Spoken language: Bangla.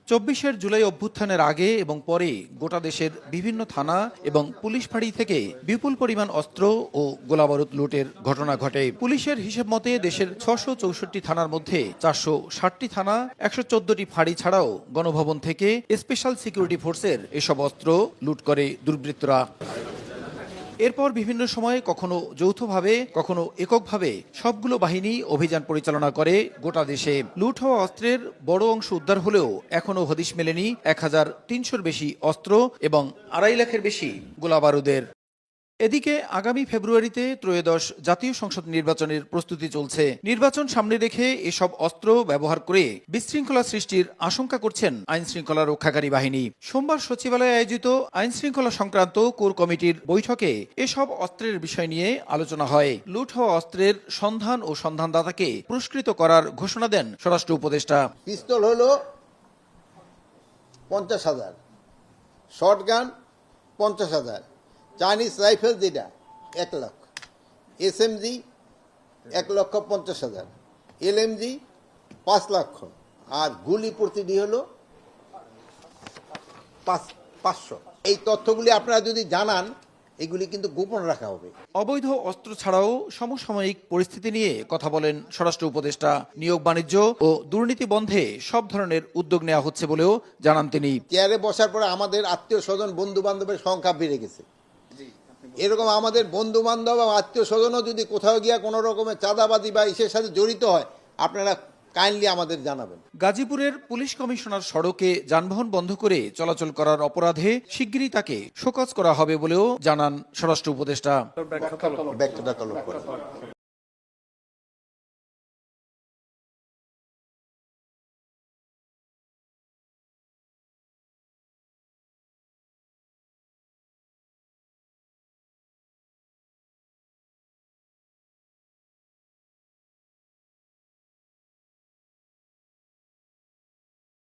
24 জুলাই অভ্যুত্থানের আগে এবং পরে গোটা দেশের বিভিন্ন থানা এবং পুলিশ ফাঁড়ি থেকে বিপুল পরিমাণ অস্ত্র ও গোলাবারুদ লুটের ঘটনা ঘটে। পুলিশের হিসেব মতে দেশের 664 থানার মধ্যে 460টি থানা, 114টি ফাঁড়ি ছাড়াও গণভবন থেকে স্পেশাল সিকিউরিটি ফোর্সের এসব অস্ত্র লুট করে দুর্বৃত্তরা। এরপর বিভিন্ন সময়ে কখনো যৌথভাবে কখনো এককভাবে সবগুলো বাহিনী অভিযান পরিচালনা করে গোটা দেশে। লুট হওয়া অস্ত্রের বড় অংশ উদ্ধার হলেও এখনো হদিশ মেলেনি 1300-র বেশি অস্ত্র এবং 2.5 লাখের বেশি গোলাবারুদের। এদিকে আগামী ফেব্রুয়ারিতে ত্রয়োদশ জাতীয় সংসদ নির্বাচনের প্রস্তুতি চলছে। নির্বাচন সামনে রেখে এসব অস্ত্র ব্যবহার করে বিশৃঙ্খলা সৃষ্টির আশঙ্কা করছেন আইন শৃঙ্খলা রক্ষাকারী বাহিনী। সোমবার সচিবালয়ে আয়োজিত আইন শৃঙ্খলা সংক্রান্ত কোর কমিটির বৈঠকে এসব অস্ত্রের বিষয় নিয়ে আলোচনা হয়। লুট হওয়া অস্ত্রের সন্ধান ও সন্ধানদাতাকে পুরস্কৃত করার ঘোষণা দেন স্বরাষ্ট্র উপদেষ্টা। পিস্তল হলো 50,000, শর্টগান 50,000, চাইনিজ রাইফেল যেটা 1 লাখ, SMG 1,50,000, LMG 5 লক্ষ, আর গুলি প্রতিটি হলো 500। এই তথ্যগুলি আপনারা যদি জানান, এগুলি কিন্তু গোপন রাখা হবে। অবৈধ অস্ত্র ছাড়াও সমসাময়িক পরিস্থিতি নিয়ে কথা বলেন স্বরাষ্ট্র উপদেষ্টা। নিয়োগ বাণিজ্য ও দুর্নীতি বন্ধে সব ধরনের উদ্যোগ নেওয়া হচ্ছে বলেও জানান তিনি। চেয়ারে বসার পরে আমাদের আত্মীয় স্বজন বন্ধু বান্ধবের সংখ্যা বেড়ে গেছে। এরকম আমাদের বন্ধু বান্ধব এবং আত্মীয় স্বজনও যদি কোথাও গিয়া কোনো রকমের চাঁদাবাজি বা ইসের সাথে জড়িত হয়, আপনারা কাইন্ডলি আমাদের জানাবেন। গাজীপুরের পুলিশ কমিশনার সড়কে যানবাহন বন্ধ করে চলাচল করার অপরাধে শিগগিরই তাকে শোকজ করা হবে বলেও জানান স্বরাষ্ট্র উপদেষ্টা।